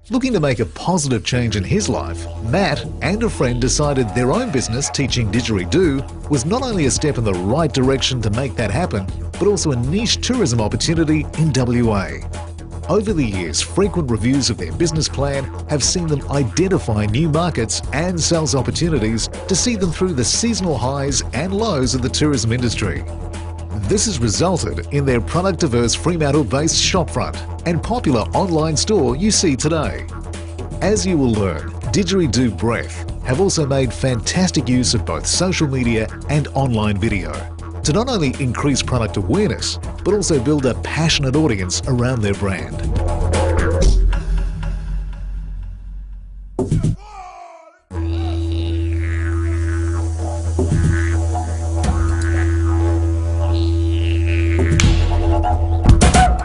Looking to make a positive change in his life, Matt and a friend decided their own business teaching Didgeridoo was not only a step in the right direction to make that happen, but also a niche tourism opportunity in WA. Over the years, frequent reviews of their business plan have seen them identify new markets and sales opportunities to see them through the seasonal highs and lows of the tourism industry. This has resulted in their product-diverse Fremantle-based shopfront and popular online store you see today. As you will learn, Didgeridoo Breath have also made fantastic use of both social media and online video to not only increase product awareness, but also build a passionate audience around their brand.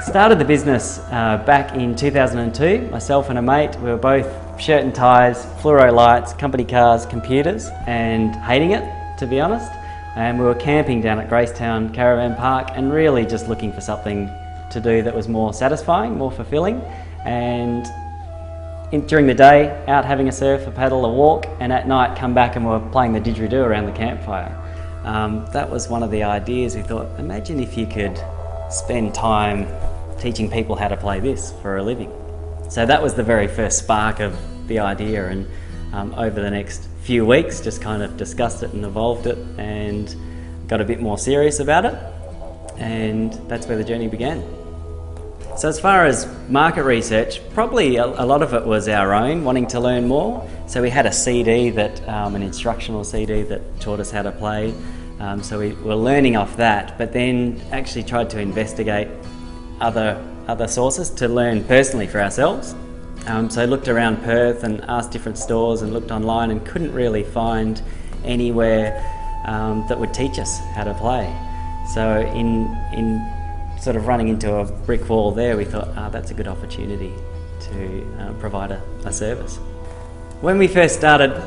Started the business back in 2002. Myself and a mate, we were both shirt and ties, fluoro lights, company cars, computers, and hating it, to be honest. And we were camping down at Gracetown Caravan Park and really just looking for something to do that was more satisfying, more fulfilling. And during the day, out having a surf, a paddle, a walk, and at night come back and we were playing the didgeridoo around the campfire. That was one of the ideas. We thought, imagine if you could spend time teaching people how to play this for a living. So that was the very first spark of the idea, and over the next few weeks just kind of discussed it and evolved it and got a bit more serious about it, and that's where the journey began. So as far as market research, probably a lot of it was our own, wanting to learn more. So we had a CD, an instructional CD that taught us how to play. So we were learning off that, but then actually tried to investigate other sources to learn personally for ourselves. So I looked around Perth and asked different stores and looked online and couldn't really find anywhere that would teach us how to play. So in sort of running into a brick wall there, we thought, that's a good opportunity to provide a service. When we first started,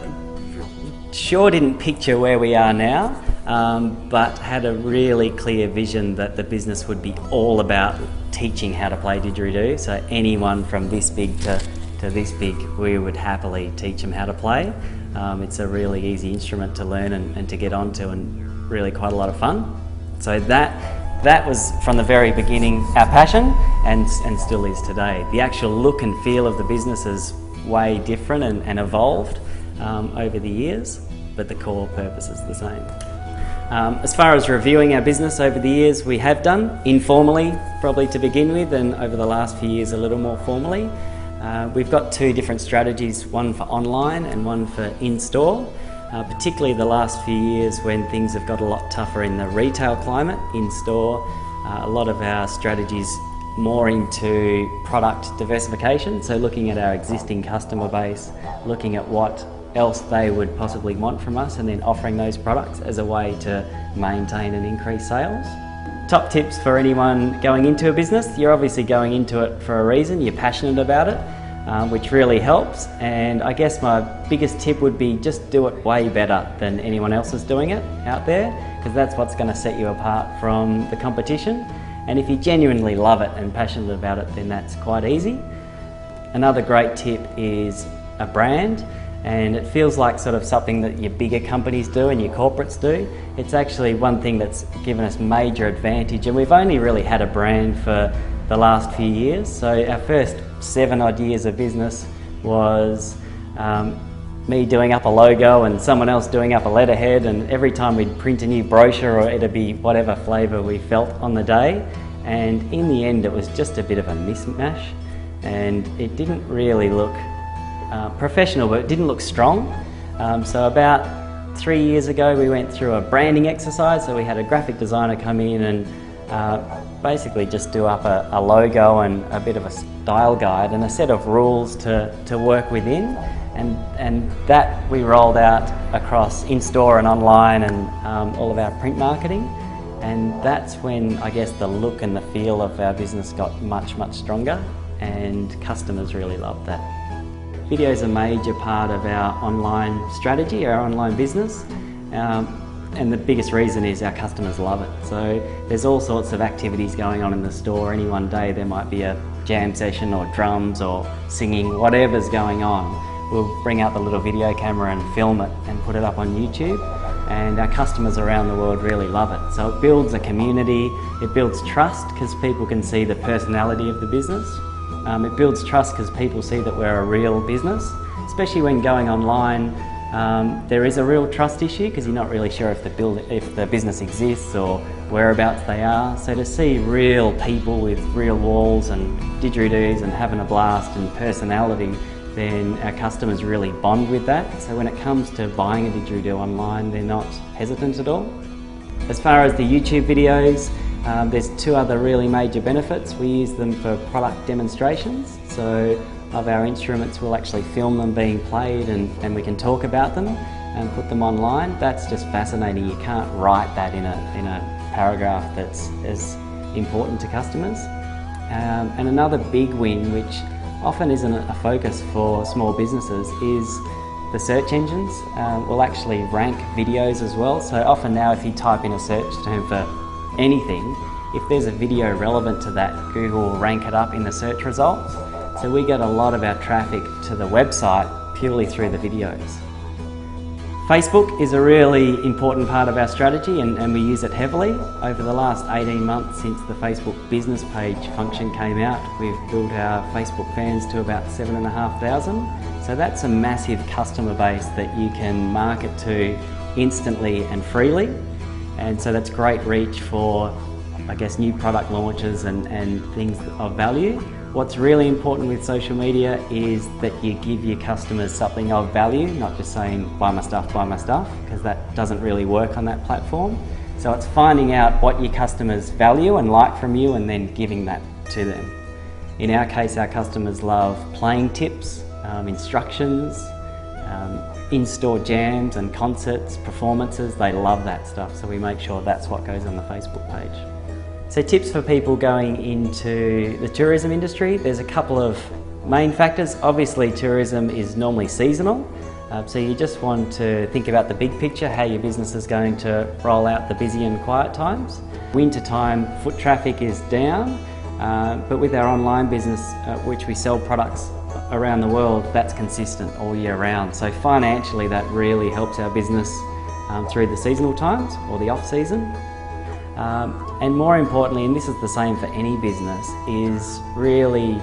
sure didn't picture where we are now, but had a really clear vision that the business would be all about teaching how to play didgeridoo. So anyone from this big to this big, we would happily teach them how to play. It's a really easy instrument to learn and to get onto, and really quite a lot of fun. So that was from the very beginning our passion, and still is today. The actual look and feel of the business is way different and evolved over the years, but the core purpose is the same. As far as reviewing our business over the years, we have done informally, probably to begin with, and over the last few years a little more formally. We've got two different strategies, one for online and one for in-store. Particularly the last few years when things have got a lot tougher in the retail climate, in-store, a lot of our strategies more into product diversification, so looking at our existing customer base, looking at what else they would possibly want from us, and then offering those products as a way to maintain and increase sales. Top tips for anyone going into a business: you're obviously going into it for a reason, you're passionate about it, which really helps. And I guess my biggest tip would be just do it way better than anyone else is doing it out there, because that's what's going to set you apart from the competition. And if you genuinely love it and passionate about it, then that's quite easy. Another great tip is a brand. And it feels like sort of something that your bigger companies do and your corporates do. It's actually one thing that's given us major advantage, and we've only really had a brand for the last few years. So our first 7 odd years of business was me doing up a logo and someone else doing up a letterhead, and every time we'd print a new brochure, or it'd be whatever flavour we felt on the day. And in the end it was just a bit of a mismatch, and it didn't really look professional, but it didn't look strong. So about 3 years ago we went through a branding exercise. So we had a graphic designer come in and basically just do up a logo and a bit of a style guide and a set of rules to work within, and that we rolled out across in-store and online and all of our print marketing. And that's when I guess the look and the feel of our business got much stronger, and customers really loved that. Video is a major part of our online strategy, our online business, and the biggest reason is our customers love it. So there's all sorts of activities going on in the store. Any one day there might be a jam session or drums or singing, whatever's going on, we'll bring out the little video camera and film it and put it up on YouTube. And our customers around the world really love it. So it builds a community, it builds trust because people can see the personality of the business. It builds trust because people see that we're a real business, especially when going online. There is a real trust issue because you're not really sure if the business exists or whereabouts they are. So to see real people with real walls and didgeridoos and having a blast and personality, then our customers really bond with that. So when it comes to buying a didgeridoo online, they're not hesitant at all. As far as the YouTube videos, there's two other really major benefits. We use them for product demonstrations. So of our instruments, we'll actually film them being played and we can talk about them and put them online. That's just fascinating. You can't write that in a paragraph that's as important to customers. And another big win, which often isn't a focus for small businesses, is the search engines. Will actually rank videos as well. So often now if you type in a search term for anything, if there's a video relevant to that, Google will rank it up in the search results. So we get a lot of our traffic to the website purely through the videos. Facebook is a really important part of our strategy and we use it heavily. Over the last 18 months since the Facebook business page function came out, we've built our Facebook fans to about 7,500. So that's a massive customer base that you can market to instantly and freely. And so that's great reach for, I guess, new product launches and things of value. What's really important with social media is that you give your customers something of value, not just saying buy my stuff, because that doesn't really work on that platform. So it's finding out what your customers value and like from you and then giving that to them. In our case, our customers love playing tips, instructions, in-store jams and concerts, performances. They love that stuff, so we make sure that's what goes on the Facebook page. So tips for people going into the tourism industry, there's a couple of main factors. Obviously tourism is normally seasonal, so you just want to think about the big picture, how your business is going to roll out the busy and quiet times. Winter time, foot traffic is down, but with our online business, which we sell products around the world, that's consistent all year round. So financially that really helps our business through the seasonal times or the off-season. And more importantly, and this is the same for any business, is really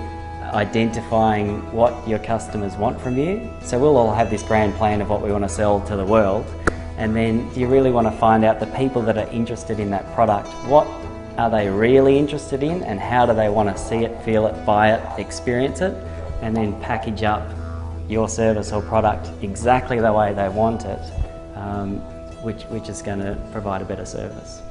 identifying what your customers want from you. So we'll all have this grand plan of what we want to sell to the world, and then you really want to find out the people that are interested in that product. What are they really interested in and how do they want to see it, feel it, buy it, experience it, and then package up your service or product exactly the way they want it, which is going to provide a better service.